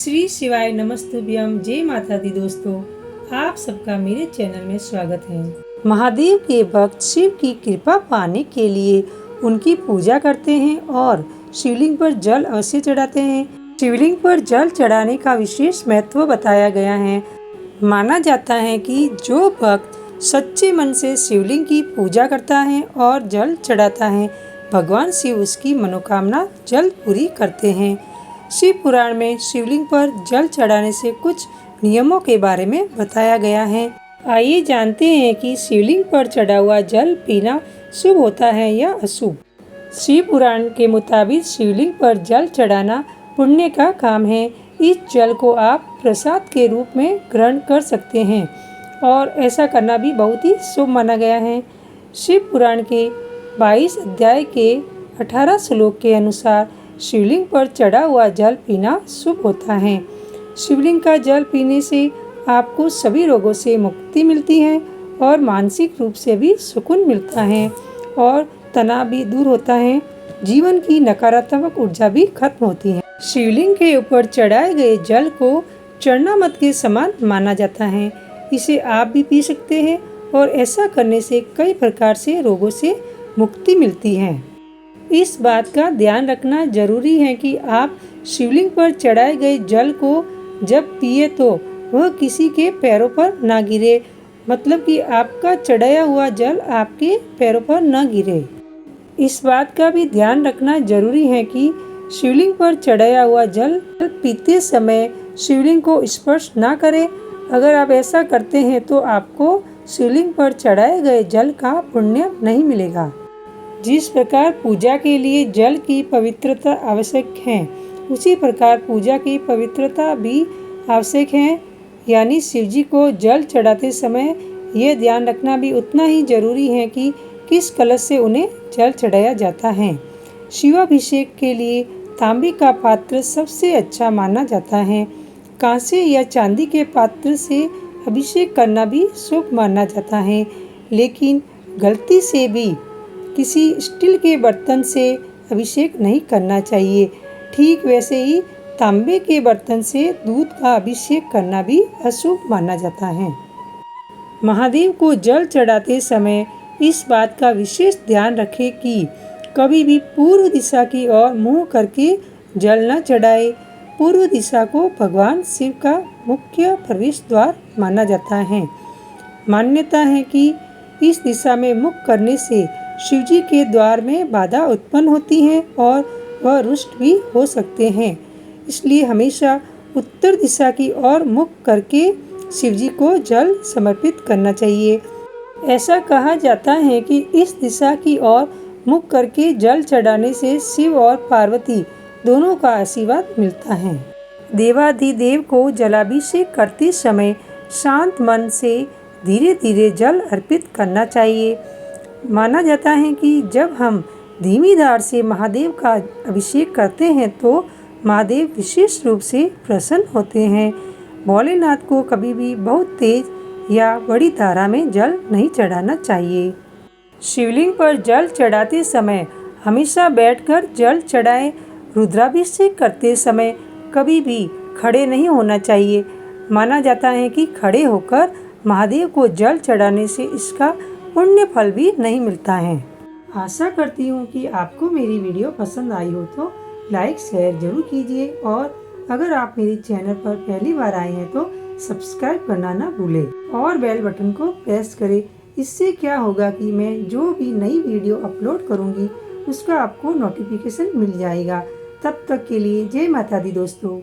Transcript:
श्री शिवाय नमस्तुभ्यम। जय माता दी। दोस्तों, आप सबका मेरे चैनल में स्वागत है। महादेव के भक्त शिव की कृपा पाने के लिए उनकी पूजा करते हैं और शिवलिंग पर जल अवश्य चढ़ाते हैं। शिवलिंग पर जल चढ़ाने का विशेष महत्व बताया गया है। माना जाता है कि जो भक्त सच्चे मन से शिवलिंग की पूजा करता है और जल चढ़ाता है, भगवान शिव उसकी मनोकामना जल्द पूरी करते हैं। शिव पुराण में शिवलिंग पर जल चढ़ाने से कुछ नियमों के बारे में बताया गया है। आइए जानते हैं कि शिवलिंग पर चढ़ा हुआ जल पीना शुभ होता है या अशुभ। शिव पुराण के मुताबिक शिवलिंग पर जल चढ़ाना पुण्य का काम है। इस जल को आप प्रसाद के रूप में ग्रहण कर सकते हैं और ऐसा करना भी बहुत ही शुभ माना गया है। शिव पुराण के 22 अध्याय के 18 श्लोक के अनुसार शिवलिंग पर चढ़ा हुआ जल पीना शुभ होता है। शिवलिंग का जल पीने से आपको सभी रोगों से मुक्ति मिलती है और मानसिक रूप से भी सुकून मिलता है और तनाव भी दूर होता है। जीवन की नकारात्मक ऊर्जा भी खत्म होती है। शिवलिंग के ऊपर चढ़ाए गए जल को चरणामृत के समान माना जाता है। इसे आप भी पी सकते हैं और ऐसा करने से कई प्रकार से रोगों से मुक्ति मिलती है। इस बात का ध्यान रखना जरूरी है कि आप शिवलिंग पर चढ़ाए गए जल को जब पिए तो वह किसी के पैरों पर ना गिरे, मतलब कि आपका चढ़ाया हुआ जल आपके पैरों पर न गिरे। इस बात का भी ध्यान रखना जरूरी है कि शिवलिंग पर चढ़ाया हुआ जल पीते समय शिवलिंग को स्पर्श ना करें। अगर आप ऐसा करते हैं तो आपको शिवलिंग पर चढ़ाए गए जल का पुण्य नहीं मिलेगा। जिस प्रकार पूजा के लिए जल की पवित्रता आवश्यक है, उसी प्रकार पूजा की पवित्रता भी आवश्यक है। यानी शिवजी को जल चढ़ाते समय यह ध्यान रखना भी उतना ही जरूरी है कि किस कलश से उन्हें जल चढ़ाया जाता है। शिवाभिषेक के लिए तांबे का पात्र सबसे अच्छा माना जाता है। कांसे या चांदी के पात्र से अभिषेक करना भी शुभ माना जाता है, लेकिन गलती से भी किसी स्टील के बर्तन से अभिषेक नहीं करना चाहिए। ठीक वैसे ही तांबे के बर्तन से दूध का अभिषेक करना भी अशुभ माना जाता है। महादेव को जल चढ़ाते समय इस बात का विशेष ध्यान रखें कि कभी भी पूर्व दिशा की ओर मुंह करके जल न चढ़ाए। पूर्व दिशा को भगवान शिव का मुख्य प्रवेश द्वार माना जाता है। मान्यता है कि इस दिशा में मुख करने से शिवजी के द्वार में बाधा उत्पन्न होती है और वह रुष्ट भी हो सकते हैं। इसलिए हमेशा उत्तर दिशा की ओर मुख करके शिवजी को जल समर्पित करना चाहिए। ऐसा कहा जाता है कि इस दिशा की ओर मुख करके जल चढ़ाने से शिव और पार्वती दोनों का आशीर्वाद मिलता है। देवाधिदेव को जलाभिषेक करते समय शांत मन से धीरे धीरे जल अर्पित करना चाहिए। माना जाता है कि जब हम धीमी धार से महादेव का अभिषेक करते हैं तो महादेव विशेष रूप से प्रसन्न होते हैं। भोलेनाथ को कभी भी बहुत तेज या बड़ी धारा में जल नहीं चढ़ाना चाहिए। शिवलिंग पर जल चढ़ाते समय हमेशा बैठकर जल चढ़ाएं। रुद्राभिषेक करते समय कभी भी खड़े नहीं होना चाहिए। माना जाता है कि खड़े होकर महादेव को जल चढ़ाने से इसका पुण्य फल भी नहीं मिलता है। आशा करती हूँ कि आपको मेरी वीडियो पसंद आई हो तो लाइक शेयर जरूर कीजिए और अगर आप मेरे चैनल पर पहली बार आए हैं तो सब्सक्राइब करना ना भूलें और बेल बटन को प्रेस करें। इससे क्या होगा कि मैं जो भी नई वीडियो अपलोड करूँगी उसका आपको नोटिफिकेशन मिल जाएगा। तब तक के लिए जय माता दी दोस्तों।